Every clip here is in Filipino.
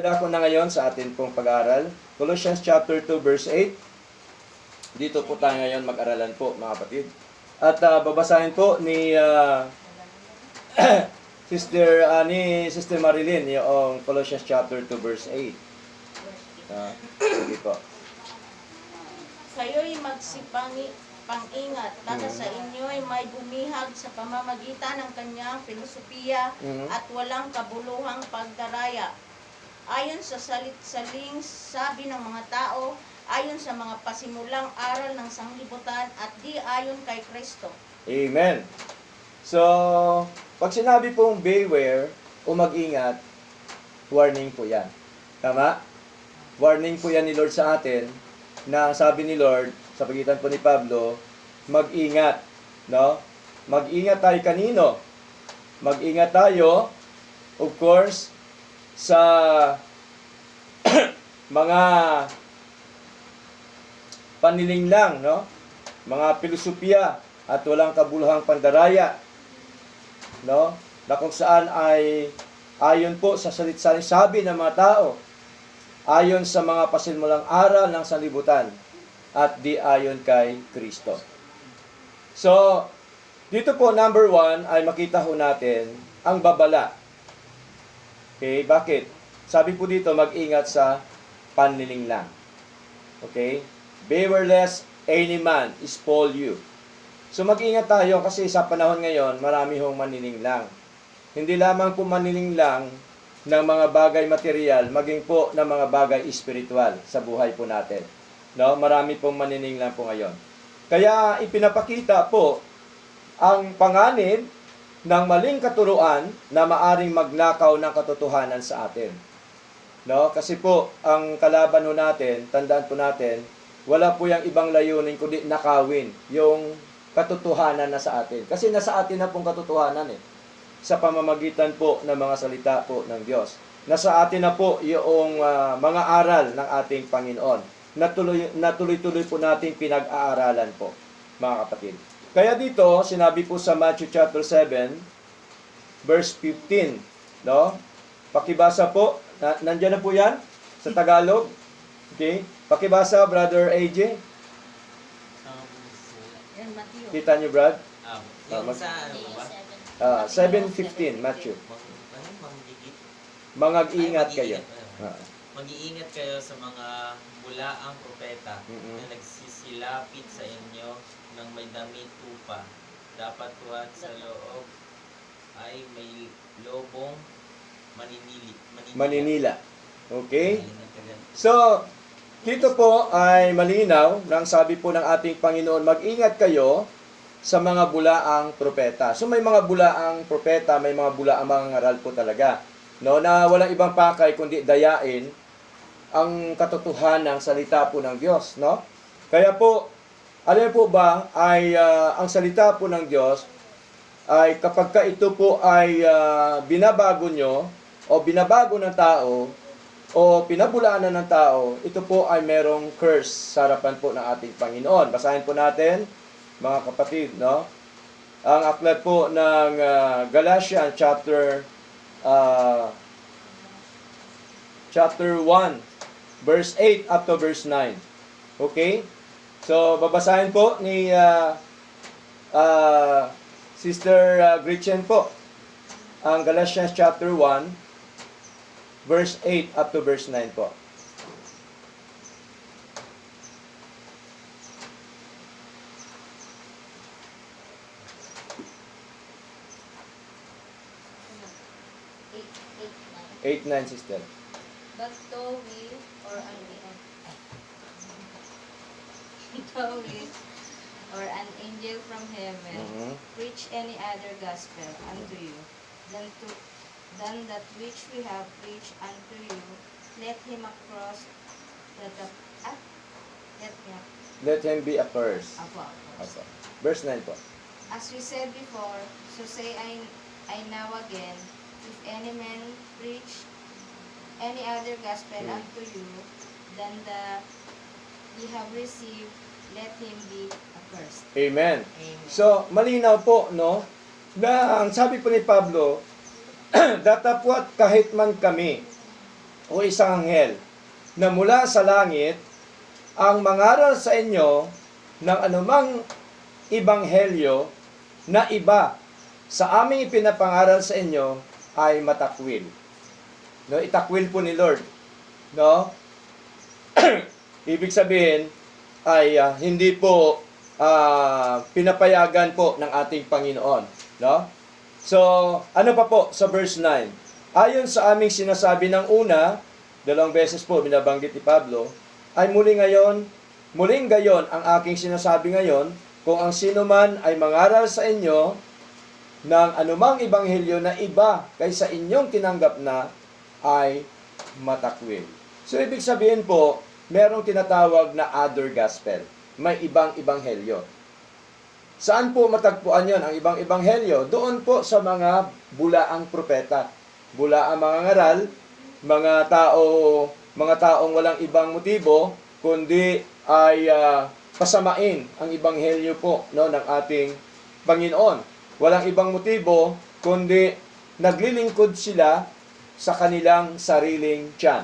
Pinako na ngayon sa atin pong pag-aaral. Colossians chapter 2 verse 8. Dito po tayo ngayon mag-aralan po mga kapatid. At babasahin po ni Sister Marilyn yung Colossians chapter 2 verse 8. Sige po. Kayo'y pang-ingat, baka sa inyo'y may bumihag sa pamamagitan ng kanyang filosofiya at walang kabuluhang pagdaraya. Ayon sa salit-saling sabi ng mga tao, ayon sa mga pasimulang aral ng sanglibutan at di ayon kay Kristo. Amen. So, pag sinabi pong beware o mag-ingat, warning po yan. Tama? Warning po yan ni Lord sa atin na sabi ni Lord sa pagitan po ni Pablo, mag-ingat. No? Mag-ingat tayo kanino? Mag-ingat tayo, of course, sa mga paniling lang, no? Mga filosofiya at walang kabuluhang pandaraya, no? Na kung saan ay ayon po sa salit-saling sabi ng mga tao, ayon sa mga pasilmulang aral ng sanlibutan, at di ayon kay Kristo. So, dito po number 1 ay makita ho natin ang babala. Okay, bakit? Sabi po dito, mag-ingat sa panliling lang. Okay? Beware lest any man spoil you. So mag-ingat tayo kasi sa panahon ngayon, marami hong manininglang. Hindi lamang po manininglang ng mga bagay material, maging po ng mga bagay espiritual sa buhay po natin. No? Marami pong manininglang po ngayon. Kaya ipinapakita po ang panganib ng maling katuruan na maaring magnakaw ng katotohanan sa atin. No? Kasi po, ang kalaban ho natin, tandaan po natin, wala po yung ibang layunin kundi nakawin yung katotohanan na sa atin. Kasi nasa atin na pong katotohanan sa pamamagitan po ng mga salita po ng Diyos. Nasa atin na po yung mga aral ng ating Panginoon na tuloy-tuloy po nating pinag-aaralan po, mga kapatid. Kaya dito, sinabi po sa Matthew chapter 7, verse 15, no? Pakibasa po, nandiyan na po yan, sa Tagalog. Okay? Pakibasa, Brother AJ. Kita niyo, Brad? Yung sa ano ba? 7:15, Matthew. Mag-iingat kayo. Mag-iingat kayo sa mga bulaang propeta na nagsisilapit sa inyo ng may damit tupa. Dapat tuwad sa loob ay may lobong Maninila. Okay? So, dito po ay malinaw nang sabi po ng ating Panginoon, mag-ingat kayo sa mga bulaang propeta. So may mga bulaang propeta, may mga bulaang mga ngaral po talaga. No, na walang ibang pakay kundi dayain ang katotohanan ng salita po ng Diyos, no? Kaya po, alam po ba ay ang salita po ng Diyos ay kapag ka ito po ay binabago nyo o binabago ng tao o pinabulaanan ng tao, ito po ay merong curse sa harapan po ng ating Panginoon. Basahin po natin, mga kapatid, no? Ang aklat po ng Galatians chapter 1 verse 8 up to verse 9. Okay? So babasahin po ni Sister Gretchen po ang Galatians chapter 1 verse 8 up to verse 9 po. Eight, nine, sister. But though we or an angel from heaven preach any other gospel unto you than that which we have preached unto you, let him across Let him be accursed. Verse 9 po. As we said before, so say I now again, if any man preach any other gospel unto you than the ye have received, let him be accursed. Amen. So, malinaw po, no? Na ang sabi po ni Pablo, datapwat kahit man kami o isang anghel na mula sa langit ang mangaral sa inyo ng anumang ibanghelyo na iba sa aming ipinapangaral sa inyo ay matakwil. No, itakwil po ni Lord. No? Ibig sabihin ay hindi po pinapayagan po ng ating Panginoon. No? So, ano pa po sa verse 9? Ayon sa aming sinasabi ng una, 2 beses po binabanggit ni Pablo, ay muling gayon ang aking sinasabi ngayon, kung ang sino man ay mangaral sa inyo ng anumang ebanghelyo na iba kaysa inyong tinanggap na, ay matakwil. So, ibig sabihin po, merong tinatawag na other gospel. May ibang ebanghelyo. Saan po matagpuan yon ang ibang ebanghelyo? Doon po sa mga bulaang propeta. Bulaang mga ngaral, mga taong walang ibang motibo, kundi ay pasamain ang ebanghelyo po, no, ng ating Panginoon. Walang ibang motibo, kundi naglilingkod sila sa kanilang sariling tiyan.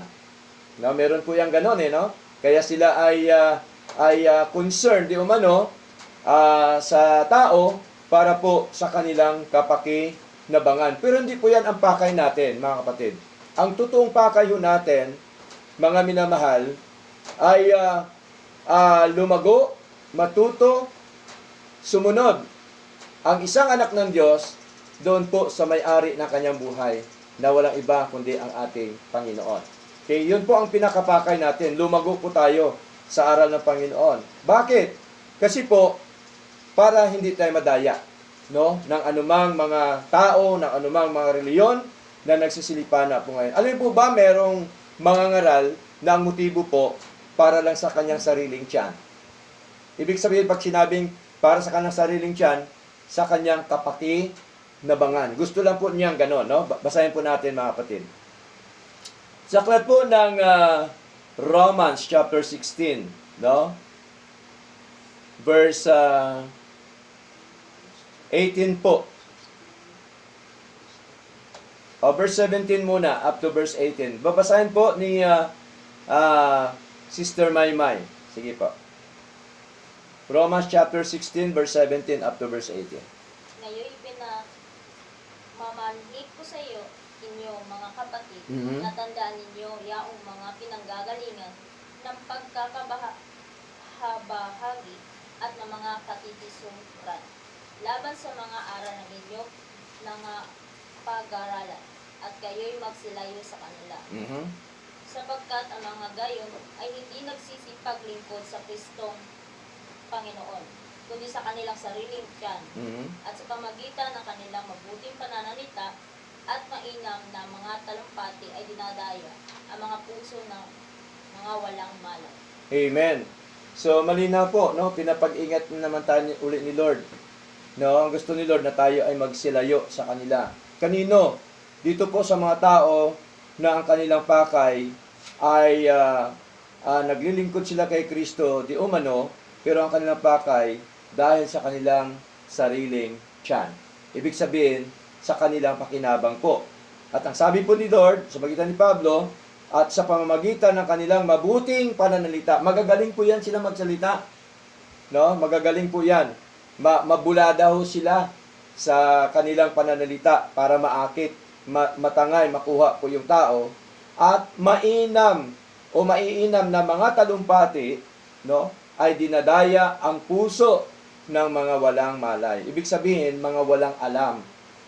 No, meron po yung ganon no? Kaya sila ay concerned di umano sa tao para po sa kanilang kapakinabangan. Pero hindi po yan ang pakay natin, mga kapatid. Ang totoong pakay natin, mga minamahal, ay lumago, matuto, sumunod. Ang isang anak ng Diyos, doon po sa may-ari ng kanyang buhay, na walang iba kundi ang ating Panginoon. Okay, yun po ang pinakapakay natin. Lumago po tayo sa aral ng Panginoon. Bakit? Kasi po, para hindi tayo madaya, no, ng anumang mga tao, ng anumang mga reliyon na nagsisilipan na po ngayon. Alam po ba, merong mga ngaral na ang motibo po para lang sa kanyang sariling tiyan. Ibig sabihin, pag sinabing para sa kanyang sariling tiyan, sa kanyang kapakinabangan. Gusto lang po niyang gano'n, no? Basahin po natin, mga kapatid. Sa aklat po ng Romans chapter 16, no? Verse 18 po. Verse 17 muna, up to verse 18. Babasahin po ni Sister Maymay. Sige po. Romans chapter 16, verse 17, up to verse 18. Ngayon pinamamanhid ko sa iyo, inyong mga kapatid, na tandaan ninyo yaong mga pinanggagalingan ng pagkakabahagi at ng mga katitisuran laban sa mga aral ng inyong pag-aralan, at kayo'y magsilayo sa kanila. Sapagkat ang mga gayon ay hindi nagsisipaglingkod sa Kristong Panginoon, kundi sa kanilang sariling tiyan, at sa pamagitan ng kanilang mabuting pananalita at mainam na mga talumpati ay dinadaya ang mga puso ng mga walang malay. Amen. So, malinaw po, no? Pinapag-ingat naman tayo ulit ni Lord. No? Ang gusto ni Lord na tayo ay magsilayo sa kanila. Kanino? Dito po sa mga tao na ang kanilang pakay ay naglilingkod sila kay Kristo di umano, pero ang kanilang pakay dahil sa kanilang sariling tiyan. Ibig sabihin, sa kanilang pakinabang po. At ang sabi po ni Lord, sa magitan ni Pablo, at sa pamamagitan ng kanilang mabuting pananalita, magagaling po yan sila magsalita. No? Magagaling po yan. Mabulada ho sila sa kanilang pananalita para maakit, matangay, makuha po yung tao. At maiinam na mga talumpati, no, ay dinadaya ang puso ng mga walang malay. Ibig sabihin, mga walang alam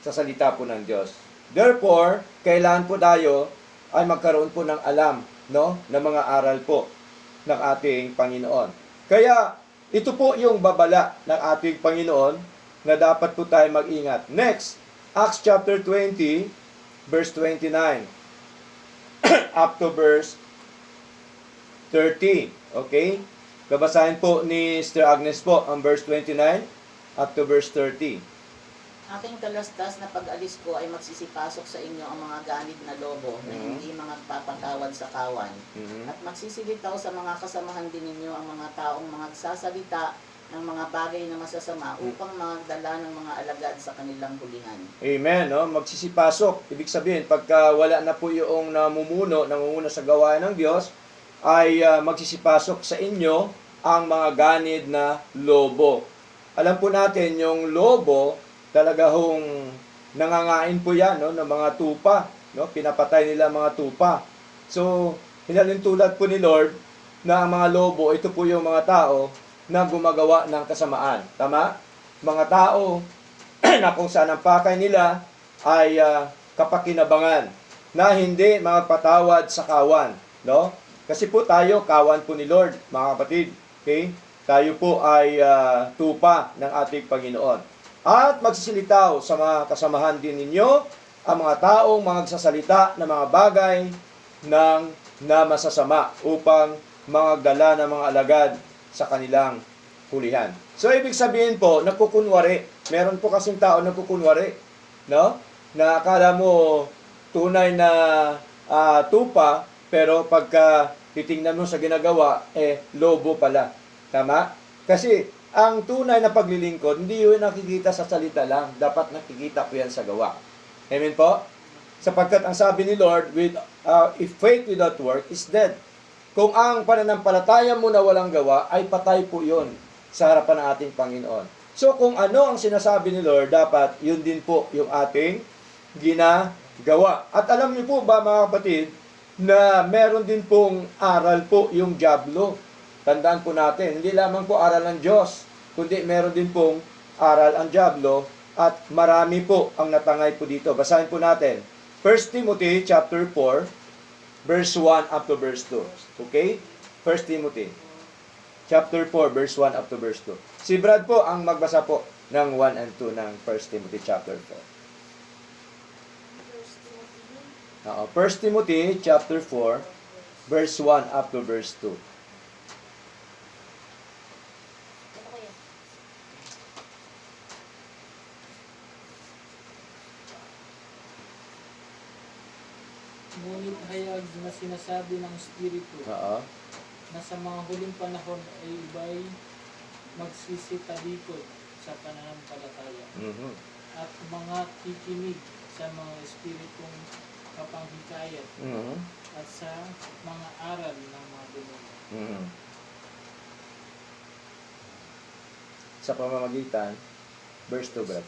sa salita po ng Diyos. Therefore, kailangan po tayo ay magkaroon po ng alam, no, ng mga aral po ng ating Panginoon. Kaya, ito po yung babala ng ating Panginoon na dapat po tayo mag-ingat. Next, Acts chapter 20, verse 29, up to verse 30. Okay? Babasahin po ni Sister Agnes po ang verse 29 up to verse 30. Aking kalastas na pag-alis ko ay magsisipasok sa inyo ang mga ganid na lobo na hindi mga papatawad sa kawan. At magsisilitaw sa mga kasamahan din ninyo ang mga taong mga nagsasalita ng mga bagay na masasama upang magdala ng mga alagad sa kanilang hulingan. Amen, no? Magsisipasok. Ibig sabihin, pagka wala na po yung nangunguna sa gawain ng Diyos, ay magsisipasok sa inyo ang mga ganid na lobo. Alam po natin, yung lobo, talaga hong nangangain po yan, no? Ng mga tupa. No? Pinapatay nila mga tupa. So, hinalintulad po ni Lord na ang mga lobo, ito po yung mga tao na gumagawa ng kasamaan. Tama? Mga tao na kung saan ang pakay nila ay kapakinabangan na hindi magpatawad sa kawan. No? Kasi po tayo, kawan po ni Lord, mga kapatid. Okay? Tayo po ay tupa ng ating Panginoon. At magsisilitaw sa mga kasamahan din ninyo ang mga taong magsasalita ng mga bagay na masasama upang magdala ng mga alagad sa kanilang hulihan. So, ibig sabihin po, nagkukunwari. Meron po kasing tao nagkukunwari. No? Na akala mo tunay na tupa, pero pagka titingnan mo sa ginagawa, lobo pala. Tama? Kasi, ang tunay na paglilingkod, hindi yun nakikita sa salita lang. Dapat nakikita po yan sa gawa. Amen po? Sapagkat ang sabi ni Lord, if faith without work is dead. Kung ang pananampalataya mo na walang gawa, ay patay po yun sa harapan ng ating Panginoon. So kung ano ang sinasabi ni Lord, dapat yun din po yung ating ginagawa. At alam niyo po ba mga kapatid, na meron din pong aral po yung dyablo. Tandaan po natin, hindi lamang po aral ng Diyos, kundi meron din pong aral ang dyablo at marami po ang natangay po dito. Basahin po natin. 1 Timothy chapter 4, verse 1 up to verse 2. Okay? 1 Timothy chapter 4, verse 1 up to verse 2. Si Brad po ang magbasa po ng 1 and 2 ng 1 Timothy chapter 4. 1 Timothy chapter 4, verse 1 up to verse 2. Ngunit hayag na sinasabi ng Espiritu na sa mga huling panahon ay iba'y magsisitalikod sa pananampalataya at mga kikinig sa mga espiritong kapanghikayat at sa mga aral ng mga demonyo. Sa pamamagitan, verse 2, Brad.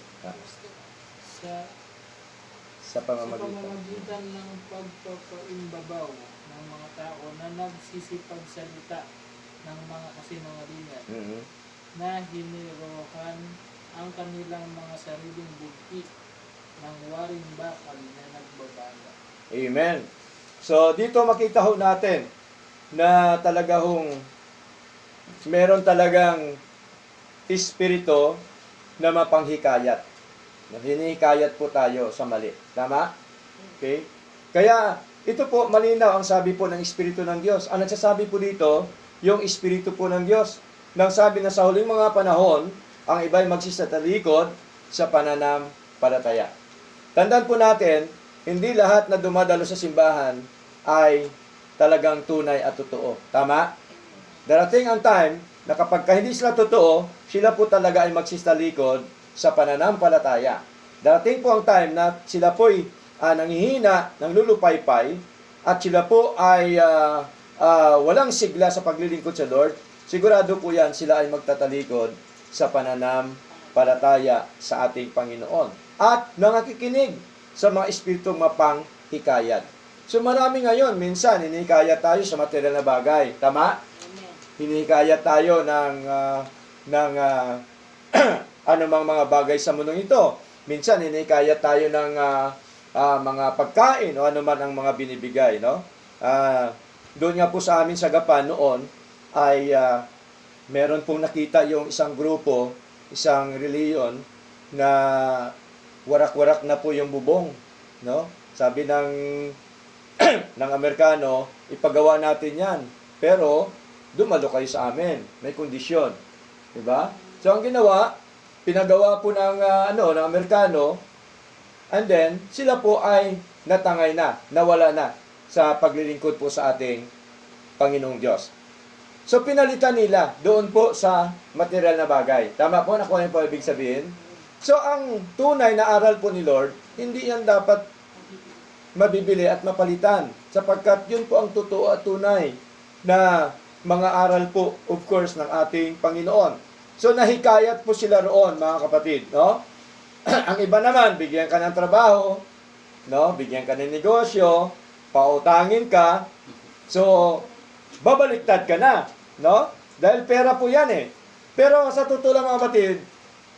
Sa pamamagitan ng pagpapaimbabaw ng mga tao na nagsisipagsalita ng mga kasinungalingan na hinirohan ang kanilang mga sariling bugti ng waring bakal na nagbabaga. Amen. So, dito makita ho natin na talaga hong meron talagang espiritu na mapanghikayat. Hinihikayat po tayo sa mali. Tama? Okay? Kaya, ito po, malinaw ang sabi po ng Espiritu ng Diyos. Ang nagsasabi po dito, yung Espiritu po ng Diyos. Nang sabi na sa huling mga panahon, ang iba'y magsisatalikod sa pananampalataya. Tandaan po natin, hindi lahat na dumadalo sa simbahan ay talagang tunay at totoo. Tama? Darating ang time na kapag hindi sila totoo, sila po talaga ay magsisatalikod sa pananampalataya. Darating po ang time na sila po'y nanghihina, nanglulupaypay, at sila po ay walang sigla sa paglilingkod sa Lord. Sigurado po yan, sila ay magtatalikod sa pananampalataya sa ating Panginoon. At nangakikinig sa mga espiritong mapanghikayat. So marami ngayon, minsan, hinihikayat tayo sa material na bagay. Tama? Hinihikayat tayo ng anumang mga bagay sa mundong ito. Minsan, hinihikayat tayo ng mga pagkain o anuman ang mga binibigay. No? Doon nga po sa amin sa Gapan noon, ay meron pong nakita yung isang grupo, isang reliyon, na warak-warak na po yung bubong. No? Sabi ng ng Amerikano, ipagawa natin yan. Pero, dumalo kayo sa amin. May kondisyon. Diba? So, ang ginawa, pinagawa po ng Amerikano, and then, sila po ay natangay na, nawala na sa paglilingkod po sa ating Panginoong Diyos. So, pinalitan nila doon po sa material na bagay. Tama po? Nakuha niyo po ibig sabihin? So, ang tunay na aral po ni Lord, hindi yan dapat mabibili at mapalitan. Sapagkat yun po ang totoo at tunay na mga aral po, of course, ng ating Panginoon. So, nahikayat po sila roon, mga kapatid. No? Ang iba naman, bigyan ka ng trabaho, no? Bigyan ka ng negosyo, pautangin ka, so, babaliktad ka na, no? Dahil pera po yan eh. Pero sa totoo lang mga kapatid,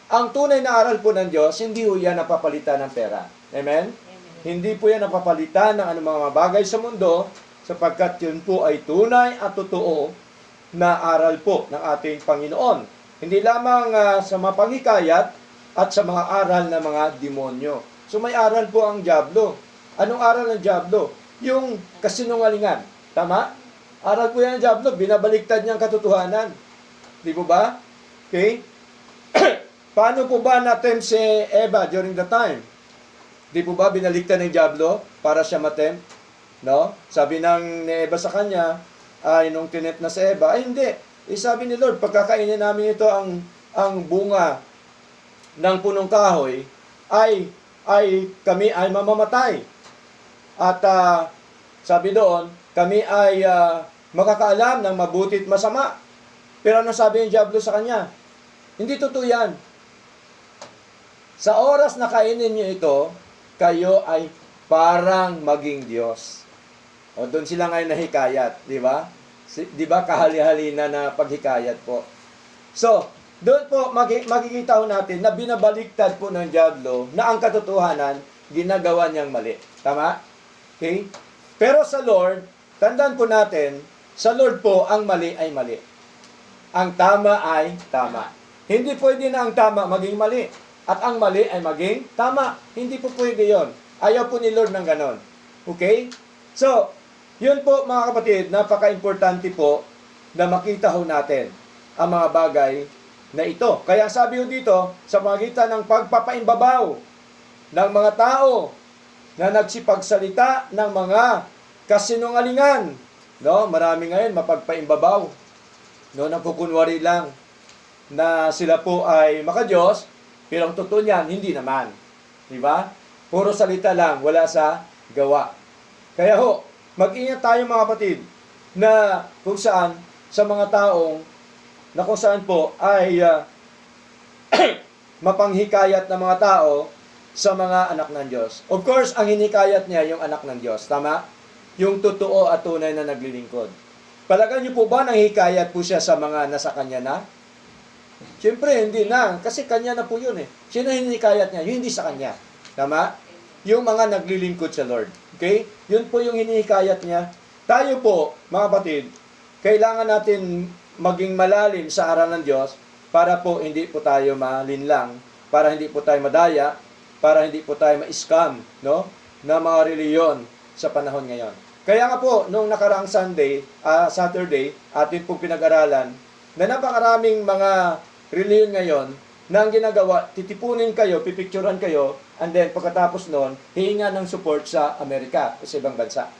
ang tunay na aral po ng Diyos, hindi po yan napapalitan ng pera. Amen? Hindi po yan napapalitan ng anumang mga bagay sa mundo, sapagkat yun po ay tunay at totoo na aral po ng ating Panginoon. Hindi lamang sa mga panghikayat at sa mga aral ng mga demonyo. So may aral po ang dyablo. Anong aral ng dyablo? Yung kasinungalingan. Tama? Aral po yan ng dyablo, binabaliktad niyang katotohanan. Di po ba? Okay? Paano po ba natem si Eva during the time? Di po ba binaliktad ng dyablo para siya matem? No? Sabi ni Eva sa kanya, ay nung tinet na si Eva, ay hindi. Sabi ni Lord, pagkakainin namin ito ang bunga ng punong kahoy, ay kami ay mamamatay. At sabi doon, kami ay makakaalam ng mabuti at masama. Pero ano sabi ng diablo sa kanya? Hindi totoo yan. Sa oras na kainin niyo ito, kayo ay parang maging Diyos. O doon sila ngayon nahikayat, di ba? Di ba kahali-halina na paghikayat po? So, doon po makikita ho natin na binabaliktad po ng diablo na ang katotohanan ginagawa niyang mali. Tama? Okay? Pero sa Lord, tandaan po natin, sa Lord po, ang mali ay mali. Ang tama ay tama. Hindi pwede na ang tama maging mali. At ang mali ay maging tama. Hindi po pwede yon. Ayaw po ni Lord ng ganon. Okay? So, yun po mga kapatid, napaka-importante po na makita ho natin ang mga bagay na ito. Kaya sabi ho dito, sa magitan ng pagpapaimbabaw ng mga tao na nagsipagsalita ng mga kasinungalingan. No, marami ngayon mapagpaimbabaw. No, nagkukunwari lang na sila po ay makadiyos, pero ang totoo niyan hindi naman. Di ba? Puro salita lang, wala sa gawa. Kaya ho, mag-ingat tayo mga kapatid na kung saan sa mga taong na kung saan po ay mapanghikayat ng mga tao sa mga anak ng Diyos. Of course, ang hinikayat niya yung anak ng Diyos. Tama? Yung totoo at tunay na naglilingkod. Palagay niyo po ba nang hikayat po siya sa mga nasa kanya na? Siyempre, hindi na. Kasi kanya na po yun eh. Sino hinikayat niya? Yung hindi sa kanya. Tama? Yung mga naglilingkod sa Lord. Okay? Yun po yung hinihikayat niya. Tayo po, mga kapatid, kailangan natin maging malalim sa aral ng Diyos para po hindi po tayo malinlang, para hindi po tayo madaya, para hindi po tayo ma-scam, no? Na mga reliyon sa panahon ngayon. Kaya nga po, nung nakaraang Saturday, atin pong pinag-aralan, na napakaraming mga reliyon ngayon na ang ginagawa, titipunin kayo, pipicturan kayo, and then pagkatapos noon, hihinga ng support sa Amerika o sa ibang bansa.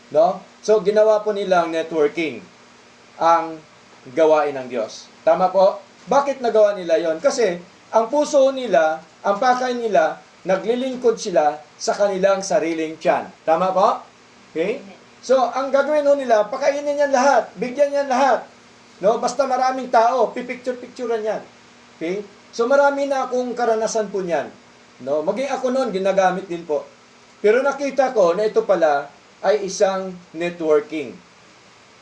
No? So, ginawa po nilang networking ang gawain ng Diyos. Tama po? Bakit nagawa nila yon? Kasi, ang puso nila, ang pakay nila, naglilingkod sila sa kanilang sariling tiyan. Tama po? Okay? So, ang gagawin nila, pakainin niyan lahat, bigyan niyan lahat. No? Basta maraming tao, pipicture-picturean yan. Okay? So, marami na akong karanasan po niyan. No? Maging ako noon, ginagamit din po. Pero nakita ko na ito pala ay isang networking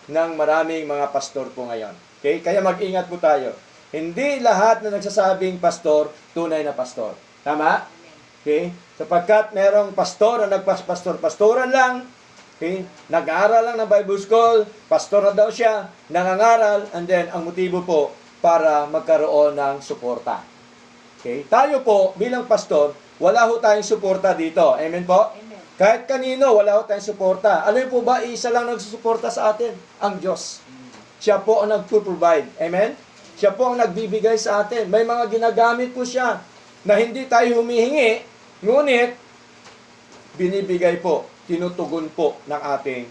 ng maraming mga pastor po ngayon. Okay? Kaya mag-ingat po tayo. Hindi lahat na nagsasabing pastor, tunay na pastor. Tama? Okay? Sapagkat merong pastor na nagpastor-pastoran lang, okay? Nag-aaral lang ng Bible School, pastor na daw siya, nangangaral, and then ang motibo po para magkaroon ng suporta. Okay? Tayo po, bilang pastor, wala ho tayong suporta dito. Amen po? Amen. Kahit kanino, wala ho tayong suporta. Alam po ba, isa lang nagsusuporta sa atin? Ang Diyos. Siya po ang nag-provide. Amen? Siya po ang nagbibigay sa atin. May mga ginagamit po siya na hindi tayo humihingi, ngunit binibigay po, tinutugon po ng ating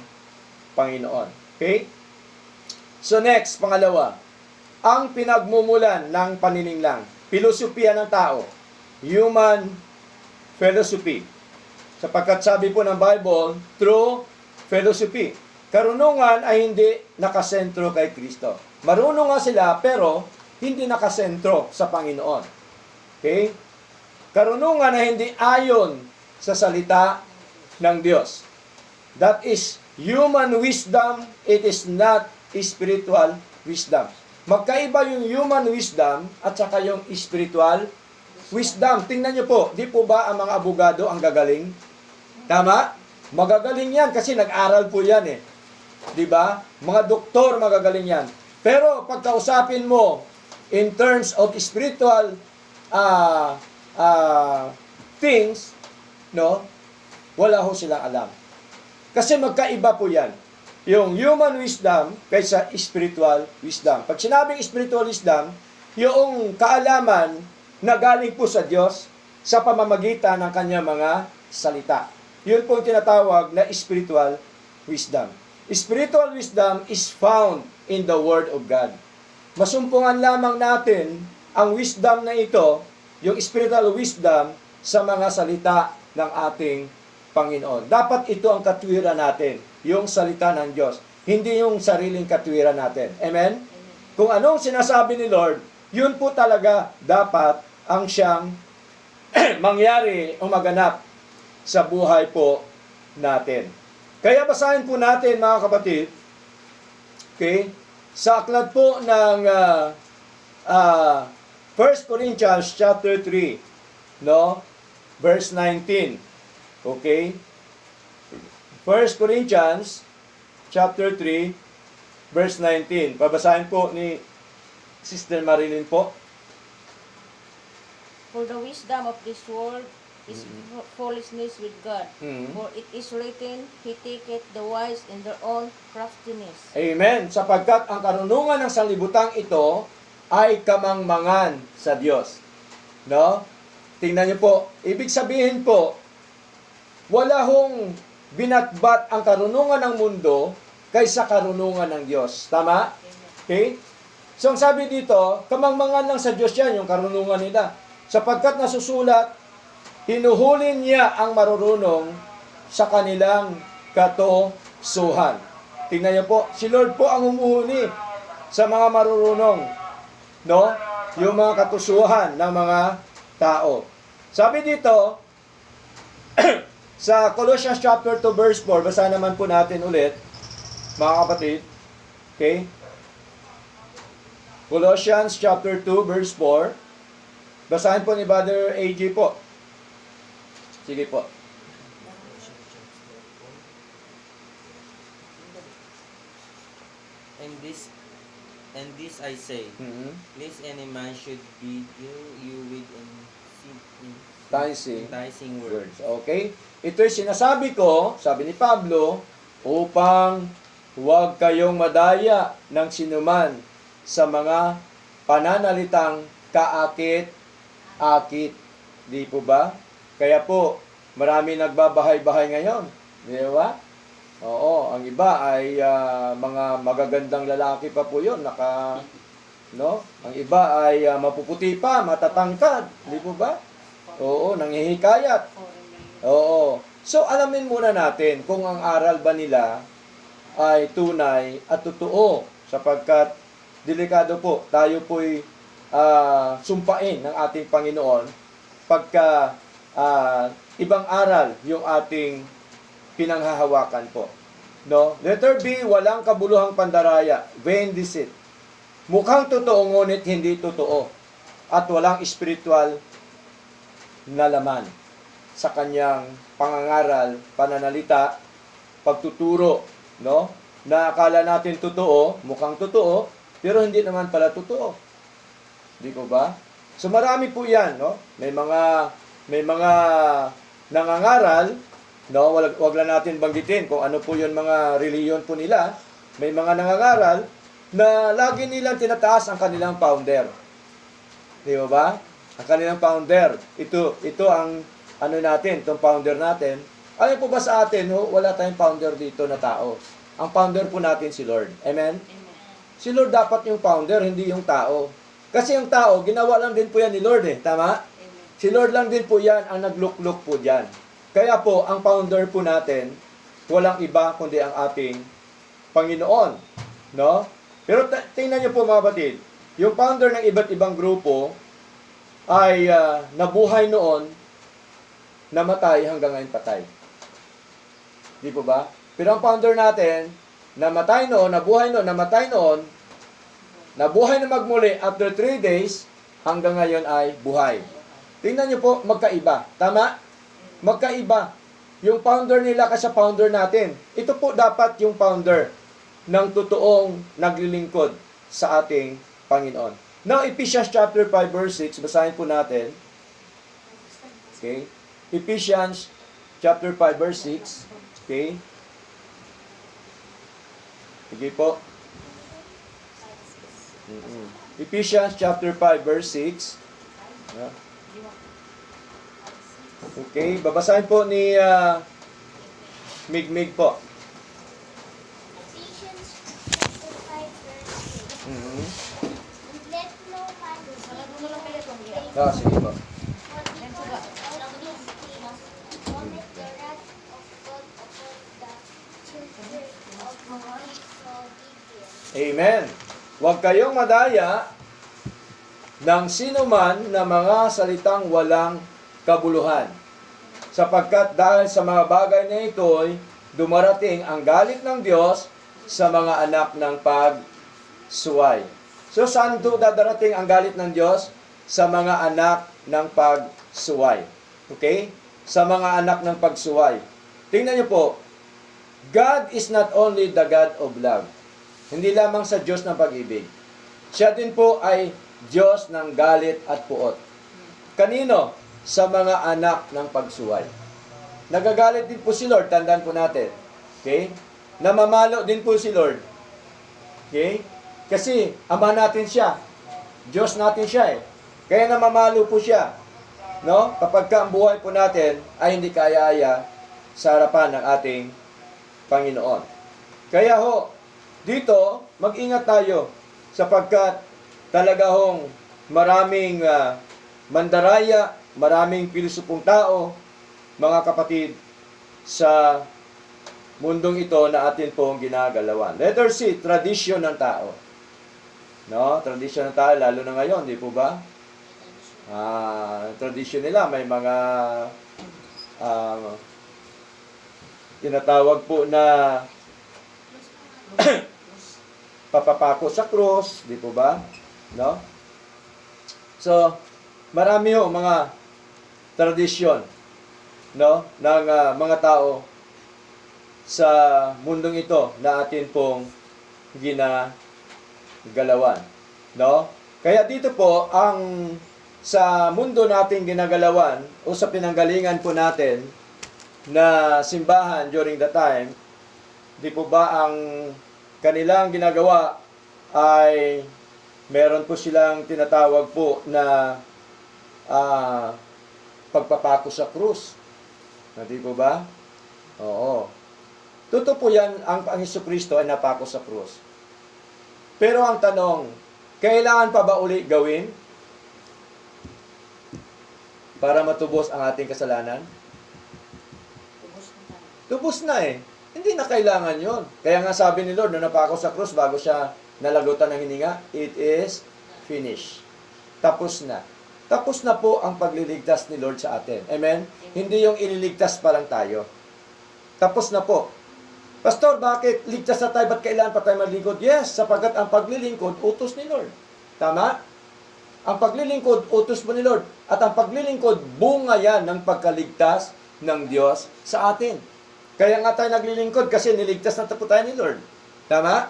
Panginoon. Okay? So next, pangalawa, ang pinagmumulan ng panininglang, filosofiya ng tao, human philosophy. Sapagkat sabi po ng Bible, true philosophy. Karunungan ay hindi nakasentro kay Kristo. Marunong nga sila, pero hindi nakasentro sa Panginoon. Okay? Karunungan ay hindi ayon sa salita ng Diyos. That is human wisdom, it is not spiritual wisdom. Magkaiba yung human wisdom at saka yung spiritual wisdom. Tingnan nyo po, di po ba ang mga abogado ang gagaling? Tama? Magagaling yan kasi nag-aral po yan eh. Di ba? Mga doktor magagaling yan. Pero pagkausapin mo in terms of spiritual things, no? Wala ho silang alam. Kasi magkaiba po yan. Yung human wisdom kaysa spiritual wisdom. Pag sinabing spiritual wisdom, yung kaalaman na galing po sa Diyos sa pamamagitan ng kanyang mga salita. Yun po yung tinatawag na spiritual wisdom. Spiritual wisdom is found in the Word of God. Masumpungan lamang natin ang wisdom na ito, yung spiritual wisdom, sa mga salita ng ating Panginoon. Dapat ito ang katwiran natin, yung salita ng Diyos, hindi yung sariling katwiran natin. Amen? Kung anong sinasabi ni Lord, yun po talaga dapat ang siyang mangyari o maganap sa buhay po natin. Kaya basahin po natin, mga kapatid, okay, sa aklat po ng 1 Corinthians chapter 3, no? Verse 19. Okay? 1 Corinthians chapter 3, verse 19. Pabasahin po ni Sister Marilyn po. For the wisdom of this world is foolishness with God. For it is written, He taketh the wise in their own craftiness. Amen. Sapagkat ang karunungan ng sanlibutan ito ay kamangmangan sa Diyos. No? Tingnan niyo po. Ibig sabihin po, wala hong binatbat ang karunungan ng mundo kaysa karunungan ng Diyos. Tama? Okay? So, ang sabi dito, kamangmangan lang sa Diyos yan, yung karunungan nila. Sapagkat nasusulat, hinuhuli niya ang marurunong sa kanilang katosuhan. Tingnan niyo po, si Lord po ang humuhuli sa mga marurunong, no? Yung mga katusuhan ng mga tao. Sabi dito, sa Colossians chapter 2 verse 4, basa naman po natin ulit, mga kapatid. Okay? Colossians chapter 2 verse 4. Basahin po ni Brother AJ po. Sige po. And this I say, lest any man should beguile you with enticing words. Okay? Ito'y sinasabi ko, sabi ni Pablo, upang huwag kayong madaya ng sinuman sa mga pananalitang kaakit-akit. Di po ba? Kaya po, marami nagbabahay-bahay ngayon. Di ba? Oo, ang iba ay mga magagandang lalaki pa po yun. No? Ang iba ay mapuputi pa, matatangkad. Di po ba? Oo, nanghihikayat. Oo. So, alamin muna natin kung ang aral ba nila ay tunay at totoo. Sapagkat, delikado po, tayo po'y sumpain ng ating Panginoon pagka ibang aral yung ating pinanghahawakan po. No? Letter B, walang kabuluhang pandaraya, vain deceit. Mukhang totoo ngunit hindi totoo. At walang spiritual na laman sa kanyang pangangaral, pananalita, pagtuturo, no? Na akala natin totoo, mukhang totoo, pero hindi naman pala totoo. Di ko ba? So marami po 'yan, no? May mga nangangaral, no? Wag lang natin banggitin kung ano po 'yon mga reliyon po nila. May mga nangangaral na lagi nilang tinataas ang kanilang founder. Di ba? Ang kanilang founder. Ito ang ano natin, itong founder natin. Alam po ba sa atin, wala tayong founder dito na tao. Ang founder po natin si Lord. Amen? Si Lord dapat yung founder, hindi yung tao. Kasi yung tao, ginawa lang din po yan ni Lord eh. Tama? Si Lord lang din po yan ang naglukluk po dyan. Kaya po, ang founder po natin, walang iba kundi ang ating Panginoon. No? Pero tingnan niyo po mga batid, yung founder ng iba't ibang grupo ay nabuhay noon, namatay hanggang ngayon patay. Di po ba? Pero ang founder natin, namatay noon, nabuhay noon, namatay noon, nabuhay na magmuli after 3 days, hanggang ngayon ay buhay. Tingnan niyo po, magkaiba. Tama? Magkaiba. Yung founder nila kasi founder natin. Ito po dapat yung founder ng totoong naglilingkod sa ating Panginoon. Now, Ephesians chapter 5 verse 6, basahin po natin. Okay? Ephesians chapter 5 verse 6. Okay? Sige po. Ephesians chapter 5 verse 6. Okay, babasahin po ni Migmig po. Ephesians chapter 5 verse 6. And let no man Sige po. what because of these things vomit the wrath of God upon the children of disobedience. Amen. Huwag kayong madaya ng sinuman na mga salitang walang kabuluhan. Sapagkat dahil sa mga bagay na ito'y dumarating ang galit ng Diyos sa mga anak ng pagsuway. So saan do dadarating ang galit ng Diyos? Sa mga anak ng pagsuway. Okay? Sa mga anak ng pagsuway. Tingnan niyo po, God is not only the God of love. Hindi lamang sa Diyos ng pag-ibig. Siya din po ay Diyos ng galit at puot. Kanino? Sa mga anak ng pagsuway. Nagagalit din po si Lord, tandaan po natin. Okay? Namamalo din po si Lord. Okay? Kasi ama natin siya. Diyos natin siya eh. Kaya namamalo po siya. No? Kapag ang buhay po natin ay hindi kaya-aya sa harapan ng ating Panginoon. Kaya ho, dito, mag-ingat tayo sapagkat talaga hong maraming mandaraya, maraming pilusupong tao, mga kapatid, sa mundong ito na atin pong ginagalawan. Letter C, tradisyon ng tao. No? Tradisyon ng tao, lalo na ngayon, di po ba? Tradisyon nila, may mga tinatawag po na papapako sa krus, di po ba? No? So, marami ho mga tradisyon, no, ng mga tao sa mundong ito na atin pong ginagalawan, no? Kaya dito po ang sa mundo nating ginagalawan o sa pinanggalingan po natin na simbahan during the time, di po ba ang kanilang ginagawa ay meron po silang tinatawag po na pagpapako sa krus. Di po ba? Oo. Totoo po yan, ang Jesucristo ay napako sa krus. Pero ang tanong, kailangan pa ba uli gawin para matubos ang ating kasalanan? Tubos na eh. Hindi na kailangan yon. Kaya nga sabi ni Lord, na napako sa krus bago siya nalagutan ng hininga, it is finished. Tapos na. Tapos na po ang pagliligtas ni Lord sa atin. Amen? Hindi yung ililigtas pa lang tayo. Tapos na po. Pastor, bakit ligtas na tayo? Ba't kailangan pa tayo maglingkod? Yes, sapagkat ang paglilingkod, utos ni Lord. Tama? Ang paglilingkod, utos mo ni Lord. At ang paglilingkod, bunga yan ng pagkaligtas ng Diyos sa atin. Kaya nga tayo naglilingkod kasi niligtas na po tayo ni Lord. Tama?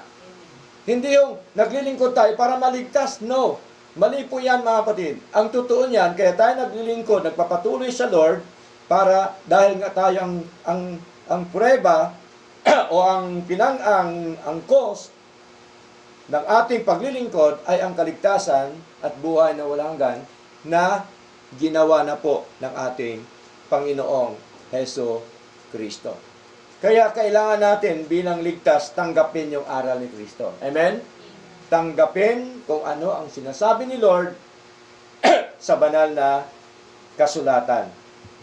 Hindi yung naglilingkod tayo para maligtas. No. Mali po yan mga kapatid. Ang totoo niyan, kaya tayo naglilingkod, nagpapatuloy sa Lord para dahil nga tayo ang prueba o ang cause ng ating paglilingkod ay ang kaligtasan at buhay na walang hanggan na ginawa na po ng ating Panginoong Heso Kristo. Kaya kailangan natin bilang ligtas tanggapin yung aral ni Kristo. Amen? tanggapin kung ano ang sinasabi ni Lord sa banal na kasulatan.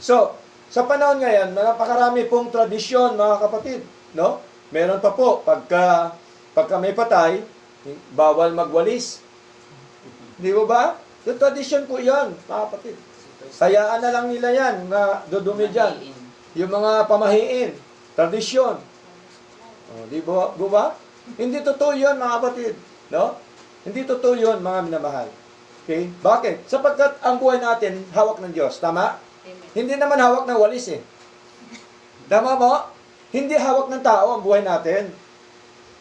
So, sa panahon ngayon, napakarami pong tradisyon, mga kapatid, no? Meron pa po, pagka may patay, bawal magwalis. Di ba ba? So, tradisyon po yan, mga kapatid. Sayaan na lang nila yan, na dudumi dyan. Yung mga pamahiin, tradisyon. Di ba? Hindi totoo yun, mga kapatid. No? Hindi totoo yun, mga minamahal. Okay? Bakit? Sapagkat ang buhay natin, hawak ng Diyos. Tama? Amen. Hindi naman hawak ng walis eh. Tama mo? Hindi hawak ng tao ang buhay natin.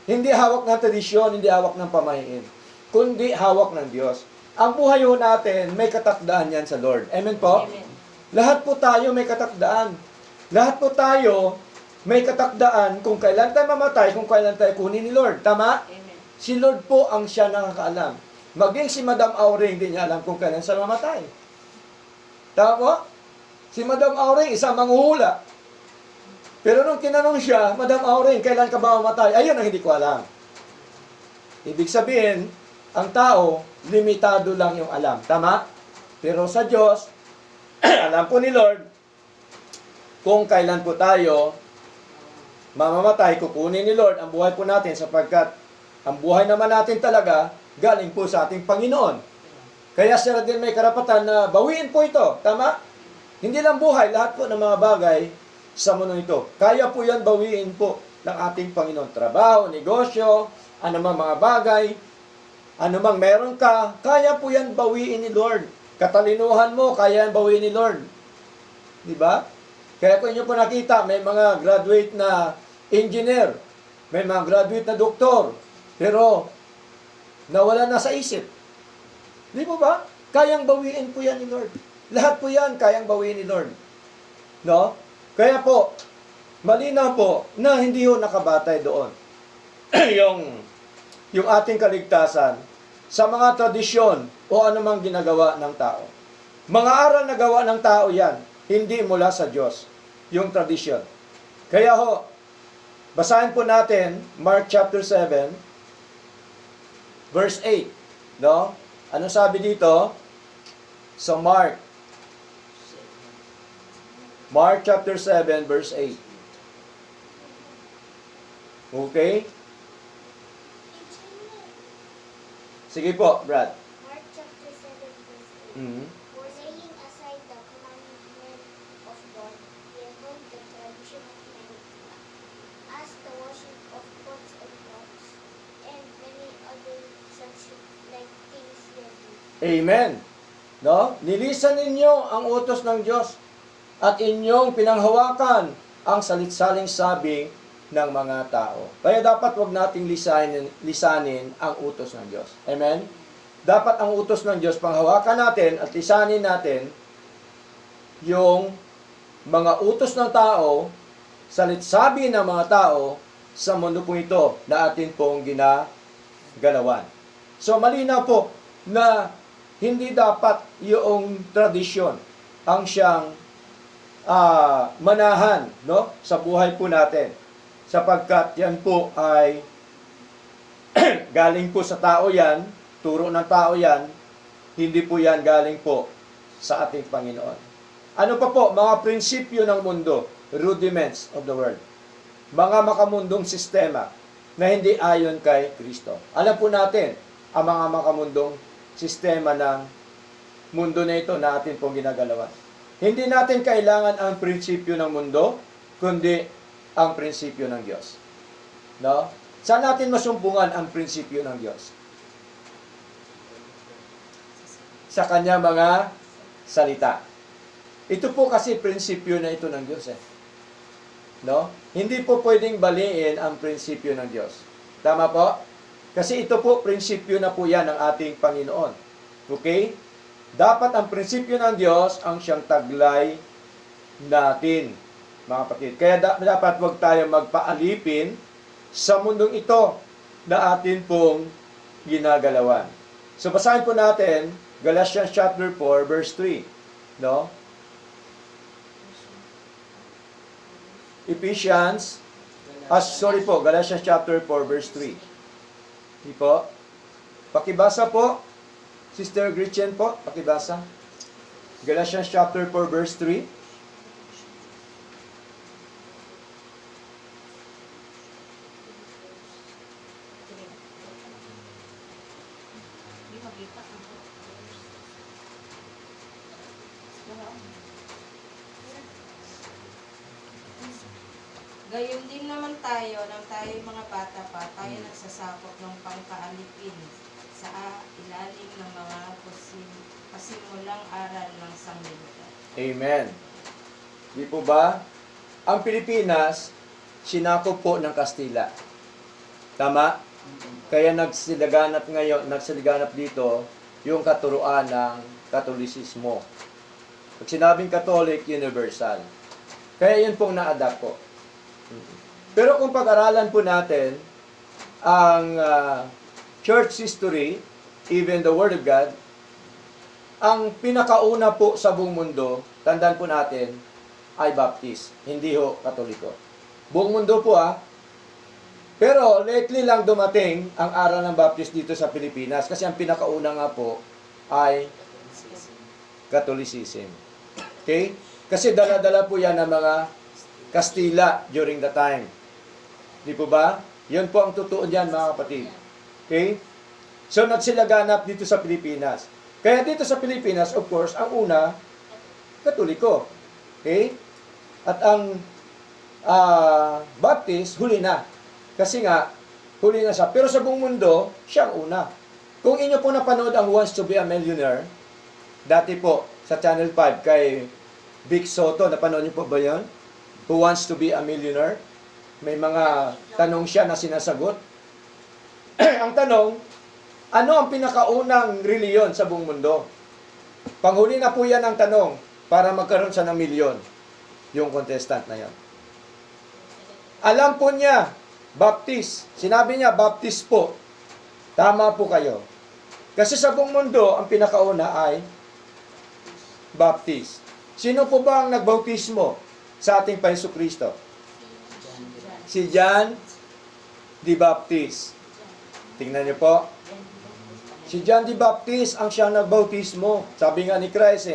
Hindi hawak ng tradisyon, hindi hawak ng pamahiin. Kundi hawak ng Diyos. Ang buhay ho natin, may katakdaan yan sa Lord. Amen po? Amen. Lahat po tayo may katakdaan. Lahat po tayo may katakdaan kung kailan tayo mamatay, kung kailan tayo kunin ni Lord. Tama? Amen. Si Lord po ang siya nakakaalam. Maging si Madam Auring, hindi niya alam kung kailan siya mamatay. Tama po? Si Madam Auring, isang manghuhula. Pero nung tinanong siya, Madam Auring, kailan ka ba mamatay? Ayun ang hindi ko alam. Ibig sabihin, ang tao, limitado lang yung alam. Tama? Pero sa Diyos, alam po ni Lord, kung kailan po tayo mamamatay, kukunin ni Lord ang buhay po natin sapagkat ang buhay naman natin talaga galing po sa ating Panginoon. Kaya siya din may karapatan na bawiin po ito. Tama? Hindi lang buhay, lahat po ng mga bagay sa mundo ito. Kaya po yan bawiin po ng ating Panginoon. Trabaho, negosyo, anumang mga bagay, anumang meron ka, kaya po yan bawiin ni Lord. Katalinuhan mo, kaya yan bawiin ni Lord. Di ba? Kaya kung inyo po nakita, may mga graduate na engineer, may mga graduate na doktor, pero nawala na sa isip. Di ba ba? Kayang bawiin po yan ni Lord. Lahat po yan, kayang bawiin ni Lord. No? Kaya po, malinaw po na hindi ho nakabatay doon. yung ating kaligtasan sa mga tradisyon o anumang ginagawa ng tao. Mga aral na gawa ng tao yan, hindi mula sa Diyos, yung tradisyon. Kaya ho, basahin po natin Mark chapter 7, verse 8. No? Anong sabi dito? Sa Mark chapter 7, verse 8. Okay? Sige po, Brad. Mark chapter 7 verse 8. Mhm. For laying aside the commandment of God, they hold the tradition of men, as the washing of pots and cups, and many other such like things they do. Amen. No? Nilisan ninyo ang utos ng Diyos at inyong pinanghawakan ang salitsaling sabi ng mga tao. Kaya dapat wag nating lisanin ang utos ng Diyos. Amen? Dapat ang utos ng Diyos, panghawakan natin at lisanin natin yung mga utos ng tao, salitsabi ng mga tao sa mundo pong ito na atin pong ginagalawan. So malinaw po na hindi dapat yung tradisyon ang siyang manahan, no, sa buhay po natin. Sapagkat yan po ay galing po sa tao yan, turo ng tao yan, hindi po yan galing po sa ating Panginoon. Ano pa po? Mga prinsipyo ng mundo, rudiments of the world. Mga makamundong sistema na hindi ayon kay Kristo. Alam po natin ang mga makamundong sistema ng mundo na ito na atin pong ginagalawan. Hindi natin kailangan ang prinsipyo ng mundo, kundi ang prinsipyo ng Diyos. No? Saan natin masumpungan ang prinsipyo ng Diyos? Sa kanya mga salita. Ito po kasi prinsipyo na ito ng Diyos. No? Hindi po pwedeng baliin ang prinsipyo ng Diyos. Tama po? Kasi ito po, prinsipyo na po yan ng ating Panginoon. Okay? Dapat ang prinsipyo ng Diyos ang siyang taglay natin, mga kapatid. Kaya dapat wag tayo magpaalipin sa mundong ito na atin pong ginagalawan. So, basahin po natin Galatians chapter 4, verse 3. No? Galatians chapter 4, verse 3. Di po? Pakibasa po. Sister Gretchen po, pakibasa. Galatians chapter 4 verse 3. Hindi makita. Gayon din naman tayo, nang tayo mga bata pa, tayo nagsasakop ng pangkaalipin sa ilalim ng mga pasimulang aral ng sanglibutan. Amen. Di po ba? Ang Pilipinas, sinakop po ng Kastila. Tama? Kaya nagsiliganap dito yung katuruan ng Katolisismo. Pag sinabing Catholic, universal. Kaya yun pong na-adapt po. Pero kung pag-aralan po natin ang church history, even the Word of God, ang pinakauna po sa buong mundo, tandaan po natin, ay Baptist, hindi ho Katoliko. Buong mundo po Pero lately lang dumating ang aral ng Baptist dito sa Pilipinas kasi ang pinakauna nga po ay Catholicism. Okay? Kasi dala-dala po yan ng mga Kastila during the time. Di po ba? Yun po ang totoo diyan, mga kapatid. Okay? So, nagsilaganap dito sa Pilipinas. Kaya dito sa Pilipinas, of course, ang una, Katoliko. Okay? At ang Baptist, huli na. Kasi nga, huli na siya. Pero sa buong mundo, siya ang una. Kung inyo po napanood ang Who Wants to be a Millionaire, dati po, sa Channel 5, kay Vic Soto, napanood niyo po ba yun? Who Wants to be a Millionaire? May mga tanong siya na sinasagot. Ang tanong, ano ang pinakaunang reliyon sa buong mundo? Panghuli na po yan ang tanong para magkaroon siya ng milyon. Yung contestant na yan. Alam po niya, Baptist. Sinabi niya, Baptist po. Tama po kayo. Kasi sa buong mundo, ang pinakauna ay Baptist. Sino po ba ang nagbautismo sa ating Paiso Kristo? Si John the Baptist. Tingnan niyo po. Si John the Baptist ang siyang nagbautismo. Sabi nga ni Christ,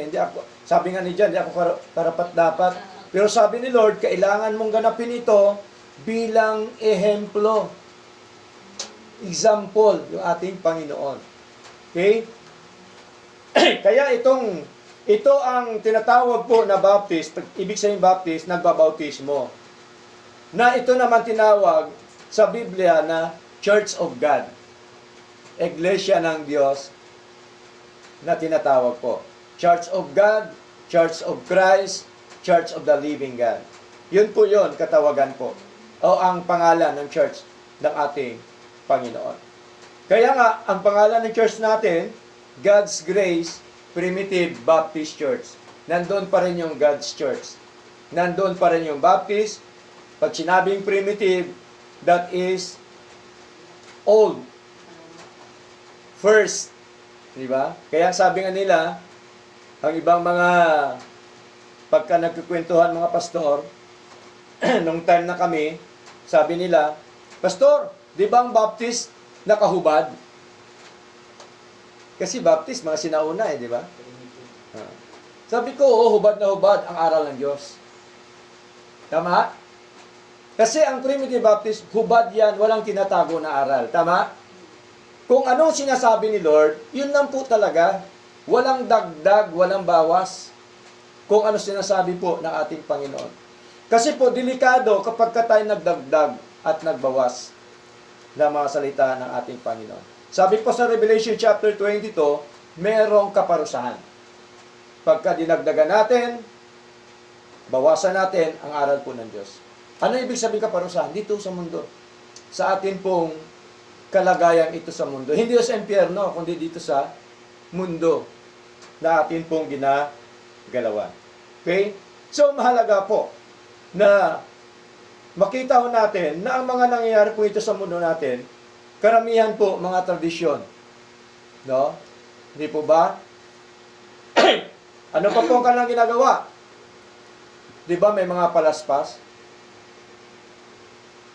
sabi nga ni John, hindi ako karapat-dapat. Pero sabi ni Lord, kailangan mong ganapin ito bilang ehemplo. Example, yung ating Panginoon. Okay? Kaya ito ang tinatawag po na Baptist, ibig sabihin Baptist, nagbabautismo. Na ito naman tinawag sa Biblia na Church of God. Iglesia ng Diyos na tinatawag po. Church of God, Church of Christ, Church of the Living God. Yun po yun, katawagan po. O ang pangalan ng church ng ating Panginoon. Kaya nga, ang pangalan ng church natin, God's Grace Primitive Baptist Church. Nandun pa rin yung God's Church. Nandun pa rin yung Baptist. Pag sinabing primitive, that is old. First. Diba? Kaya sabi nga nila, ang ibang mga pagka nagkukwentuhan mga pastor, nung time na kami, sabi nila, Pastor, di ba ang Baptist nakahubad? Kasi Baptist, mga sinauna di ba? Sabi ko, hubad na hubad ang aral ng Diyos. Tama? Kasi ang Primitive Baptist, hubad yan, walang tinatago na aral. Tama? Kung anong sinasabi ni Lord, yun lang po talaga. Walang dagdag, walang bawas. Kung ano sinasabi po ng ating Panginoon. Kasi po, delikado kapag tayo nagdagdag at nagbawas na mga salita ng ating Panginoon. Sabi po sa Revelation chapter 22, merong kaparusahan. Pagka dinagdagan natin, bawasan natin ang aral po ng Diyos. Ano ibig sabihin kaparusahan? Dito sa mundo. Sa atin pong kalagayan ito sa mundo. Hindi sa impyerno, kundi dito sa mundo na atin pong ginagalawan. Okay? So, mahalaga po na makita ho natin na ang mga nangyayari po ito sa mundo natin, karamihan po mga tradisyon. No? Hindi po ba? Ano pa po ang kanilang ginagawa? Di ba may mga palaspas?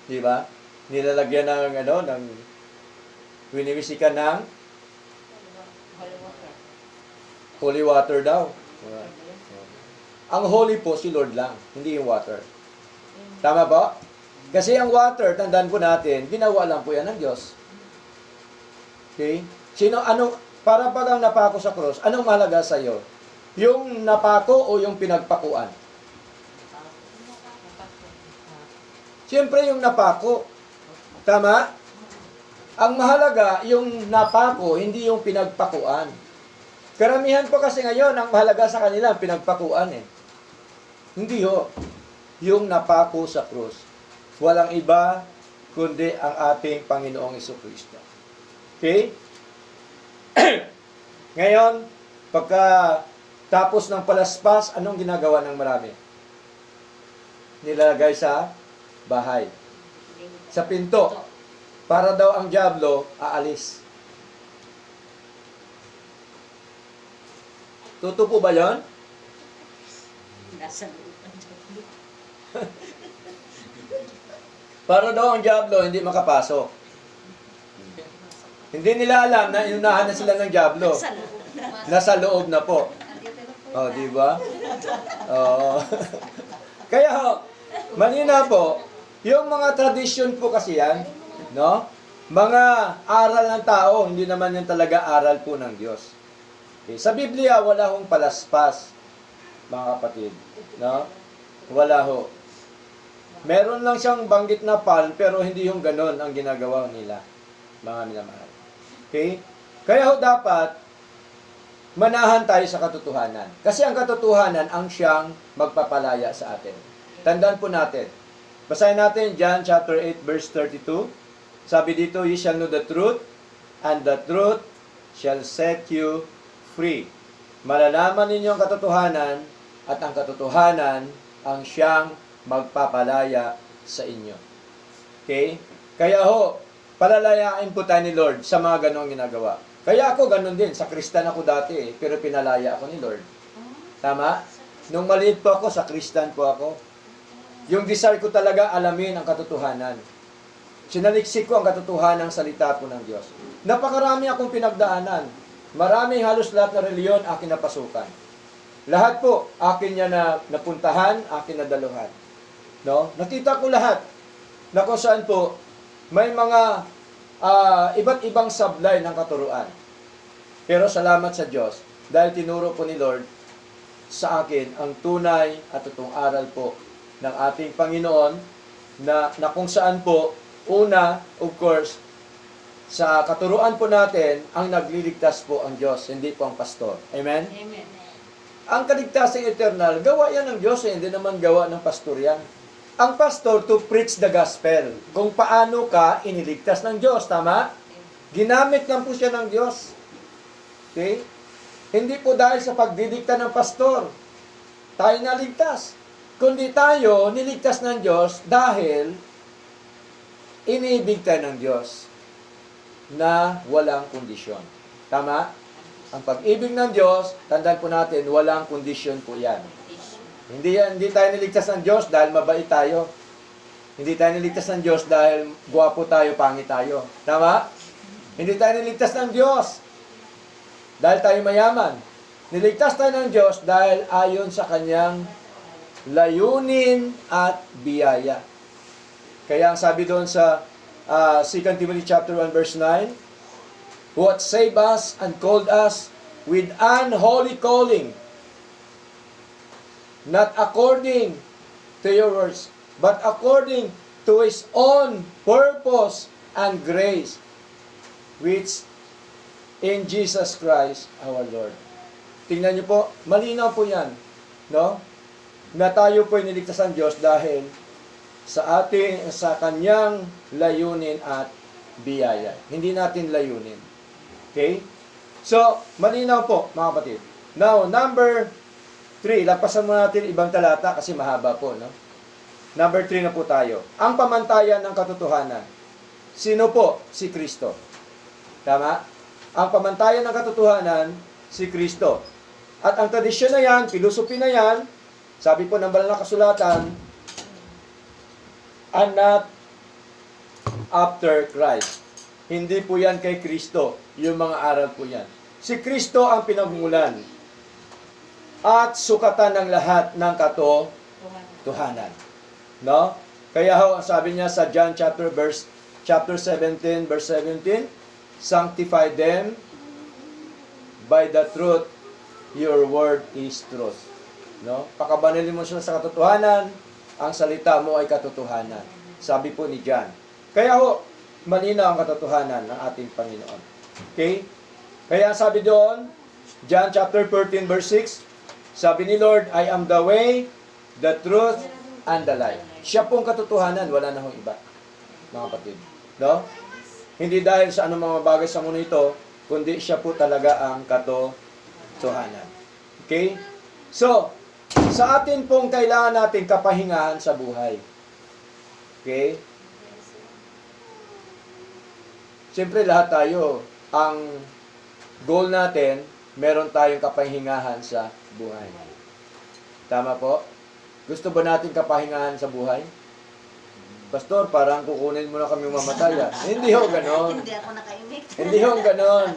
Di ba? Nilalagyan ng winiwisikan ng Holy water daw. Diba? Ang holy po si Lord lang, hindi yung water. Tama ba? Kasi ang water, tandaan po natin, ginawa lang po yan ng Diyos. Okay? Para pag ang napako sa cross, anong mahalaga sa iyo? Yung napako o yung pinagpakuan? Siyempre yung napako. Tama? Ang mahalaga, yung napako, hindi yung pinagpakuan. Karamihan po kasi ngayon, ang mahalaga sa kanila, pinagpakuan eh. Hindi ho. Yung napako sa krus. Walang iba, kundi ang ating Panginoong Jesucristo. Okay? Ngayon, pagka tapos ng palaspas, anong ginagawa ng marami? Nilalagay sa bahay. Sa pinto. Para daw ang dyablo aalis. Totoo po ba yun? Nasa loob ang Diyos. Para daw ang dyablo hindi makapasok. Hindi nila alam na inunahan na sila ng dyablo. Nasa loob na. Nasa loob na po. Oh, di ba? Oo. Kaya ho, malina po, yung mga tradisyon po kasi yan, no? Mga aral ng tao, hindi naman yan talaga aral po ng Diyos. Okay. Sa Biblia, wala hong palaspas, mga kapatid. No? Wala ho. Meron lang siyang banggit na palm, pero hindi yung ganon ang ginagawa nila, mga minamahal. Okay? Kaya ho dapat, manahan tayo sa katotohanan. Kasi ang katotohanan ang siyang magpapalaya sa atin. Tandaan po natin. Basahin natin John chapter 8 verse 32. Sabi dito, "You shall know the truth, and the truth shall set you free." Malalaman ninyo ang katotohanan, at ang katotohanan ang siyang magpapalaya sa inyo. Okay? Kaya ho, palalayain po tayo ni Lord sa mga ganong ginagawa. Kaya ako ganun din. Sa Kristan ako dati pero pinalaya ako ni Lord. Tama? Nung maliit po ako, sa Kristan po ako. Yung desire ko talaga alamin ang katotohanan. Sinaliksik ko ang katotohanan ng salita po ng Diyos. Napakarami akong pinagdaanan. Maraming halos lahat na reliyon akin napasukan. Lahat po, akin niya na napuntahan, akin na daluhan. No? Nakita ko lahat na kung saan po may mga iba't ibang sablay ng katuruan. Pero salamat sa Diyos dahil tinuro po ni Lord sa akin ang tunay at totoong aral po ng ating Panginoon na kung saan po, una, of course, sa katuruan po natin, ang nagliligtas po ang Diyos, hindi po ang pastor. Amen? Amen. Ang kaligtasang eternal, gawa yan ng Diyos, hindi naman gawa ng pastor yan. Ang pastor to preach the gospel. Kung paano ka iniligtas ng Diyos, tama? Ginamit lang po siya ng Diyos. Okay? Hindi po dahil sa pagdidikta ng pastor, tayo naligtas. Kundi tayo niligtas ng Diyos dahil iniibig tayo ng Diyos na walang kondisyon. Tama? Ang pag-ibig ng Diyos, tandaan po natin, walang kondisyon po yan. Hindi tayo niligtas ng Diyos dahil mabait tayo. Hindi tayo niligtas ng Diyos dahil gwapo tayo, pangit tayo. Tama? Hindi tayo niligtas ng Diyos dahil tayo mayaman. Niligtas tayo ng Diyos dahil ayon sa kanyang layunin at biyaya. Kaya ang sabi doon sa 2 Timothy chapter 1 verse 9, "Who hath saved us and called us with an holy calling, not according to your works, but according to His own purpose and grace, which in Jesus Christ our Lord." Tingnan niyo po, malinaw po yan, no? Na tayo po niligtas ng Diyos dahil sa kanyang layunin at biyaya. Hindi natin layunin. Okay? So, malinaw po, mga kapatid. Now, number 3, lagpasan mo natin ibang talata kasi mahaba po, no? Number 3 na po tayo. Ang pamantayan ng katotohanan. Sino po? Si Kristo. Tama? Ang pamantayan ng katotohanan, si Kristo. At ang tradisyon na yan, filosofi na yan, sabi po ng banal na kasulatan, and not after Christ. Hindi po yan kay Kristo, yung mga aral po yan. Si Kristo ang pinagmulan. at sukatan ng lahat ng katotohanan. No? Kaya ho, ang sabi niya sa John chapter 17, verse 17, sanctify them by the truth, your word is truth. No? Pakabanalin mo sila sa katotohanan, ang salita mo ay katotohanan. Sabi po ni John. Kaya ho, malinaw ang katotohanan ng ating Panginoon. Okay? Kaya sabi doon, John chapter 13, verse 6, sabi ni Lord, I am the way, the truth, and the life. Siya pong katotohanan, wala na hong iba, mga kapatid. No? Hindi dahil sa anumang mga bagay sa mundo ito, kundi siya po talaga ang katotohanan. Okay? So, sa atin pong kailangan natin kapahingahan sa buhay. Okay? Siyempre lahat tayo, ang goal natin, meron tayong kapahingahan sa buhay. Tama po? Gusto ba natin kapahingahan sa buhay? Pastor, parang kukunin mo na kami mamatay. Hindi ho ganon. Hindi ako nakaimik. Hindi ho ganon.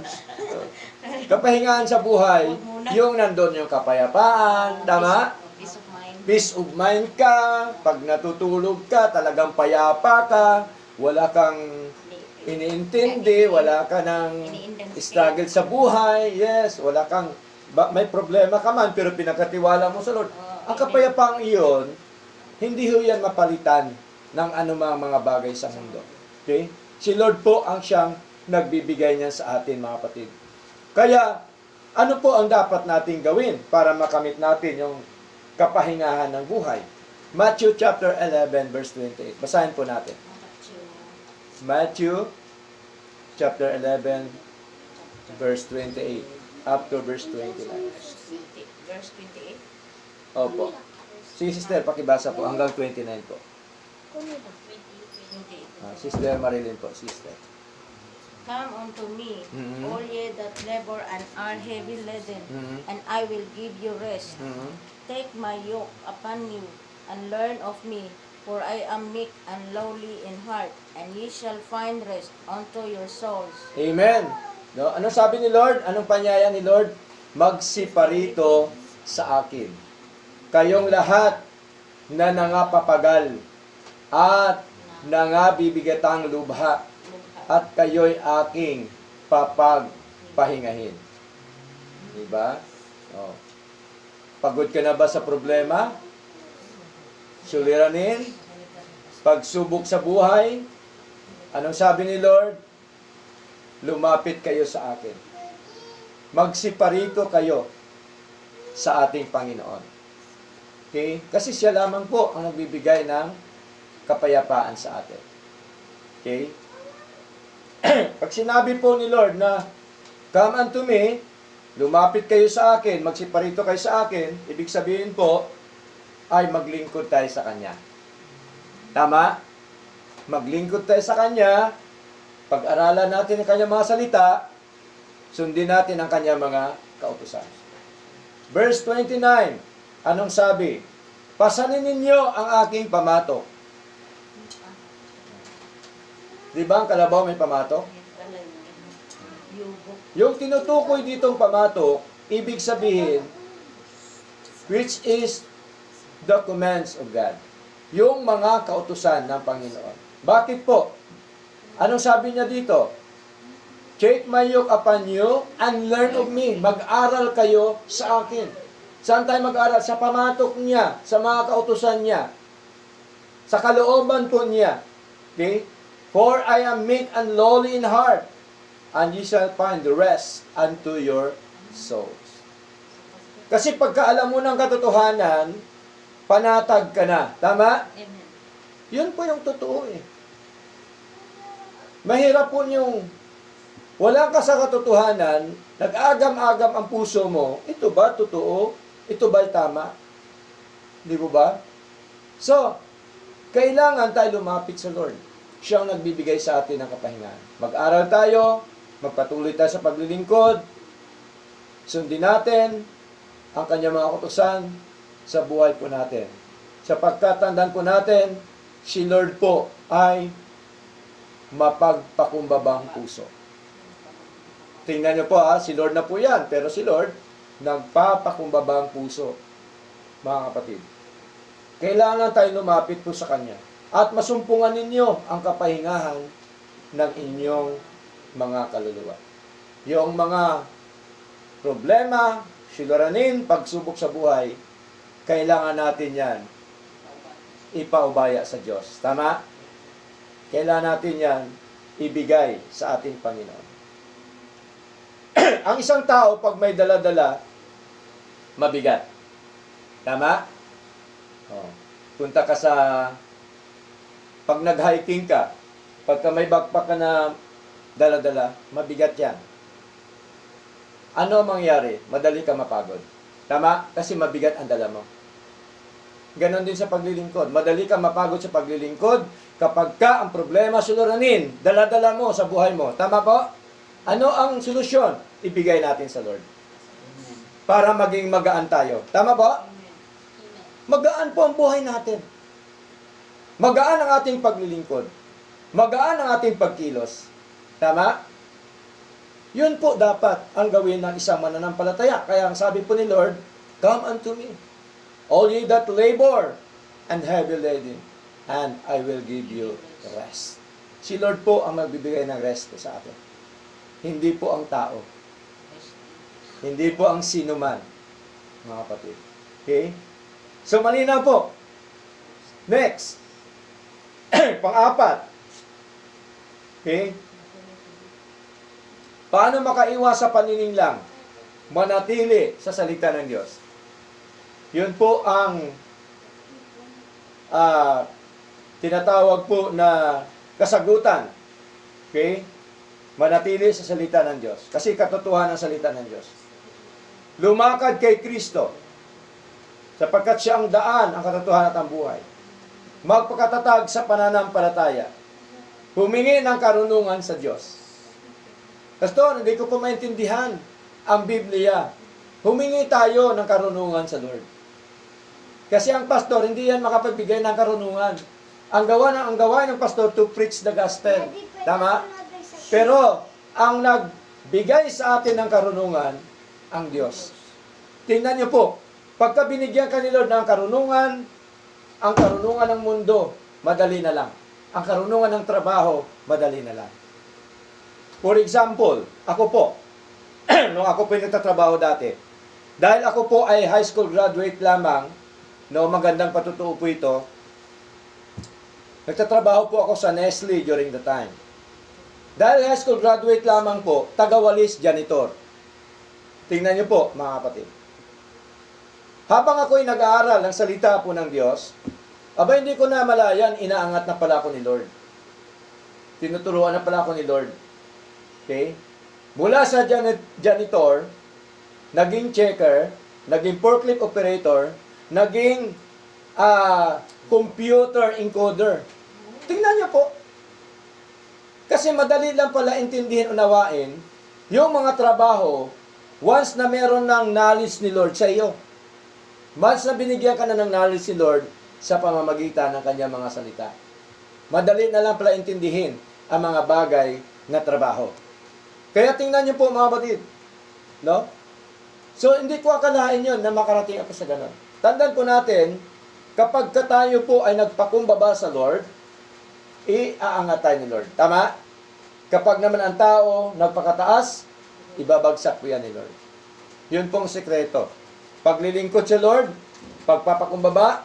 Kapahingahan sa buhay, yung nandun yung kapayapaan, tama? Peace of mind. Peace of mind ka, pag natutulog ka, talagang payapa ka, wala kang iniintindi, wala ka ng struggle sa buhay, yes, wala kang, may problema ka man, pero pinakatiwala mo sa Lord. Ang kapayapaang iyon, hindi ho yan mapalitan ng anumang mga bagay sa mundo. Okay? Si Lord po ang siyang nagbibigay niya sa atin, mga kapatid. Kaya, ano po ang dapat nating gawin para makamit natin yung kapahingahan ng buhay? Matthew chapter 11, verse 28. Basahin po natin. Matthew chapter 11, verse 28. Up to verse 29. Verse 28. Opo. Si Sister, pakibasa po hanggang 29 po. 28. Sister Marilyn po, Sister. Come unto me, Mhm. all ye that labor and are heavy laden, Mhm. and I will give you rest. Mhm. Take my yoke upon you, and learn of me, for I am meek and lowly in heart, and ye shall find rest unto your souls. Amen. No, ano sabi ni Lord? Anong panyaya ni Lord? Magsiparito sa akin. Kayong lahat na nangapapagal at nangabibigatang lubha, at kayo'y aking papagpahingahin. Diba? Oh. Pagod ka na ba sa problema? Suliranin? Pagsubok sa buhay? Anong sabi ni Lord? Lumapit kayo sa akin. Magsiparito kayo sa ating Panginoon. Okay? Kasi siya lamang po ang nagbibigay ng kapayapaan sa atin. Okay? Pag sinabi po ni Lord na, come unto me, lumapit kayo sa akin, magsiparito kayo sa akin, ibig sabihin po, ay maglingkod tayo sa Kanya. Tama? Maglingkod tayo sa Kanya, pag-aralan natin ang Kanyang mga salita, sundin natin ang Kanyang mga kautusan. Verse 29, anong sabi? Pasanin ninyo ang aking pamatok. Di ba ang kalabaw may pamatok? Yung tinutukoy ditong pamatok, ibig sabihin, which is the commands of God. Yung mga kautusan ng Panginoon. Bakit po? Anong sabi niya dito? Take my yoke upon you and learn of me. Mag-aral kayo sa akin. Saan tayo mag-aral? Sa pamatok niya, sa mga kautusan niya, sa kalooban po niya. Okay? For I am meek and lowly in heart, and ye shall find the rest unto your souls. Kasi pagkaalam mo ng katotohanan, panatag ka na. Tama? Amen. Yun po yung totoo eh. Mahirap po yung wala ka sa katotohanan, nag-agam-agam ang puso mo, ito ba totoo? Ito ba tama? Di ba? So, kailangan tayo lumapit sa Lord. Siya ang nagbibigay sa atin ng kapahingahan. Mag-aral tayo, magpatuloy tayo sa paglilingkod, sundin natin ang kanyang mga kautusan sa buhay po natin. Sapagkat tandaan po natin, si Lord po ay mapagpakumbabang puso. Tingnan niyo po si Lord na po yan, pero si Lord nagpapakumbabang puso, mga kapatid. Kailangan tayo lumapit po sa Kanya at masumpungan ninyo ang kapahingahan ng inyong mga kaluluwa. Yung mga problema, siluranin, pagsubok sa buhay, kailangan natin yan ipaubaya sa Diyos. Tama? Kailangan natin yan ibigay sa ating Panginoon. Ang isang tao, pag may dala-dala, mabigat. Tama? Oh. Punta ka sa, pag nag-hiking ka, pagka may backpack ka na dala-dala, mabigat yan. Ano ang mangyari? Madali ka mapagod. Tama? Kasi mabigat ang dala mo. Ganon din sa paglilingkod. Madali ka mapagod sa paglilingkod kapag ka ang problema suluranin, dala-dala mo sa buhay mo. Tama po? Ano ang solusyon? Ibigay natin sa Lord. Para maging magaan tayo. Tama po? Magaan po ang buhay natin. Magaan ang ating paglilingkod. Magaan ang ating pagkilos. Tama? Yun po dapat ang gawin ng isang mananampalataya. Kaya ang sabi po ni Lord, come unto me, all ye that labor and heavy laden, and I will give you rest. Si Lord po ang magbibigay ng rest sa atin. Hindi po ang tao. Hindi po ang sino man, mga kapatid. Okay? So, malinaw po. Next. Pang-apat. Okay? Paano makaiwas sa panininglang? Manatili sa salita ng Diyos. Yun po ang tinatawag po na kasagutan. Okay? Manatili sa salita ng Diyos. Kasi katotohanan ng salita ng Diyos. Lumakad kay Kristo. Sapagkat siya ang daan, ang katotohanan at ang buhay. Magpakatatag sa pananampalataya. Humingi ng karunungan sa Diyos. Pastor, hindi ko po maintindihan ang Biblia. Humingi tayo ng karunungan sa Lord. Kasi ang pastor, hindi yan makapagbigay ng karunungan. Ang gawa ng pastor to preach the gospel. Tama? Pero, ang nagbigay sa atin ng karunungan, ang Diyos. Tingnan niyo po, pagka binigyan ka ni Lord ng karunungan, ang karunungan ng mundo, madali na lang. Ang karunungan ng trabaho, madali na lang. For example, ako po, nung ako po yung nagtatrabaho dati, dahil ako po ay high school graduate lamang, no, magandang patutuo po ito, nagtatrabaho po ako sa Nestle during the time. Dahil high school graduate lamang po, tagawalis janitor. Tingnan niyo po, mga kapatid. Habang ako'y nag-aaral ng salita po ng Diyos, aba hindi ko na malayan, inaangat na pala ako ni Lord. Tinuturuan na pala ako ni Lord. Okay? Mula sa janitor, naging checker, naging forklift operator, naging computer encoder. Tingnan niyo po. Kasi madali lang pala intindihin, unawain, yung mga trabaho, once na meron ng knowledge ni Lord sa iyo. Once na binigyan ka na ng knowledge ni Lord sa pamamagitan ng kanyang mga salita. Madali na lang pala intindihin ang mga bagay na trabaho. Kaya tingnan niyo po, mga batid. No? So, hindi ko akalain yun na makarating ako sa ganon. Tandaan po natin, kapag tayo po ay nagpakumbaba sa Lord, iaangat tayo ni Lord. Tama? Kapag naman ang tao nagpakataas, ibabagsak po yan ni Lord. Yun pong sekreto. Paglilingkod sa Lord, pagpapakumbaba,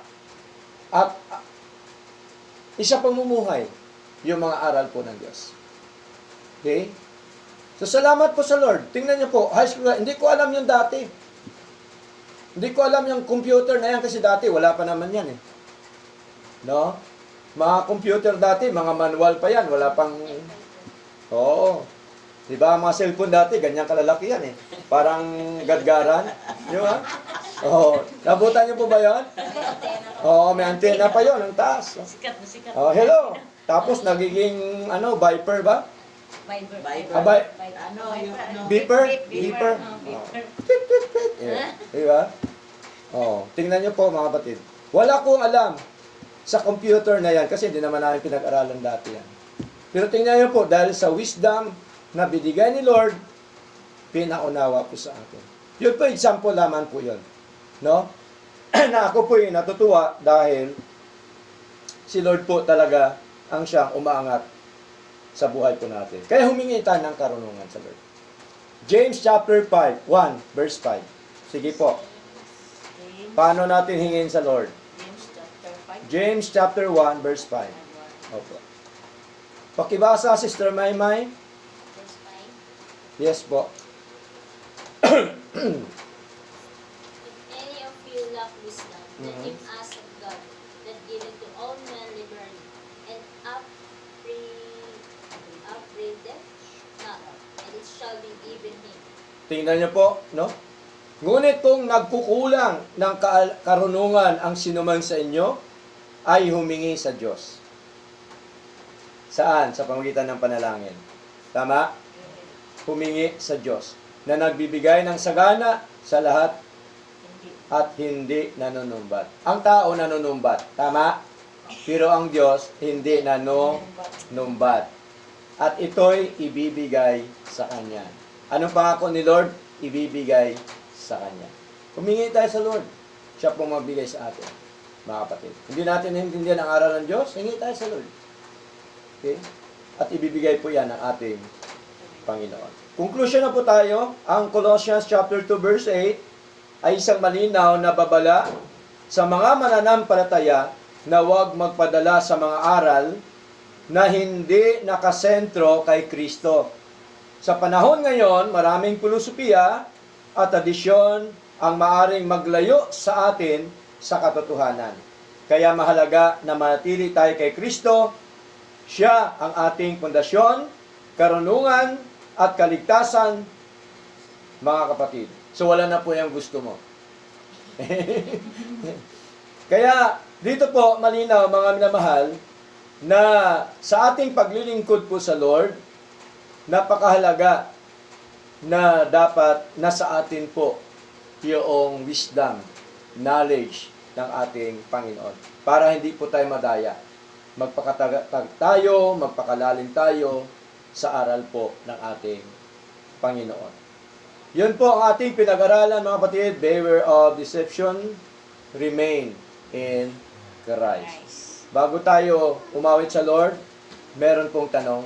at isa pamumuhay, yung mga aral po ng Diyos. Okay? So, salamat po sa Lord. Tingnan niyo po, high school, hindi ko alam yung dati. Hindi ko alam yung computer na yan kasi dati, wala pa naman yan eh. No? Mga computer dati, mga manual pa yan, wala pang... Oo. Diba, mga cellphone dati, ganyan kalalaki yan eh. Parang gadgaran. Di ba? Oo. Nabutan niyo po ba yan? Oo, may antena pa yon ang taas. Sikat na sikat. Oh, hello. Tapos nagiging, Viper ba? Viber. Beeper? Beeper? Yeah. Diba? Oh, tingnan niyo po mga kapatid. Wala kong alam sa computer na yan kasi hindi naman namin pinag-aralan dati yan. Pero tingnan niyo po, dahil sa wisdom na binigay ni Lord, pinaunawa po sa atin. Yun po, example lamang po yun. No? Na ako po yung natutuwa dahil si Lord po talaga ang siyang umaangat sa buhay po natin. Kaya humingi tayo ng karunungan sa Lord. James chapter 1 verse 5. Sige po. James, Paano natin hingin sa Lord? James chapter 5. James chapter 1 verse 5. Opo. Pakibasa, Sister Maymay. Verse 5. Yes po. If any of you lack wisdom, let Mhm. him ask of God, that giveth to all men liberally, and upbraideth not, and it shall be given him. Tingnan niyo po, no? Ngunit kung nagkukulang ng karunungan ang sinuman sa inyo, ay humingi sa Diyos. Saan? Sa pamagitan ng panalangin. Tama? Humingi sa Diyos na nagbibigay ng sagana sa lahat Hindi. at hindi nanunumbat. Ang tao nanunumbat. Tama? Pero ang Diyos hindi nanunumbat. At ito'y ibibigay sa Kanya. Anong pangako ni Lord? Ibibigay sa Kanya. Humingi tayo sa Lord. Siya pong magbigay sa atin, mga kapatid. Hindi natin naintindihan ang aral ng Diyos, hingi tayo sa Lord. Okay? At ibibigay po yan ng ating Panginoon. Conclusion na po tayo. Ang Colossians chapter 2 verse 8 ay isang malinaw na babala sa mga mananampalataya na huwag magpadala sa mga aral na hindi nakasentro kay Kristo. Sa panahon ngayon, maraming filosofiya at tradisyon ang maaring maglayo sa atin sa katotohanan. Kaya mahalaga na manatili tayo kay Kristo. Siya ang ating pundasyon, karunungan, at kaligtasan, mga kapatid. So wala na po yung gusto mo. Kaya dito po malinaw, mga minamahal, na sa ating paglilingkod po sa Lord, napakahalaga na dapat nasa atin po yung wisdom, knowledge ng ating Panginoon. Para hindi po tayo madaya. Magpakatag tayo, magpakalalim tayo sa aral po ng ating Panginoon. Yun po ang ating pinag-aralan, mga kapatid. Beware of deception, remain in Christ. Nice. Bago tayo umawit sa Lord, meron pong tanong.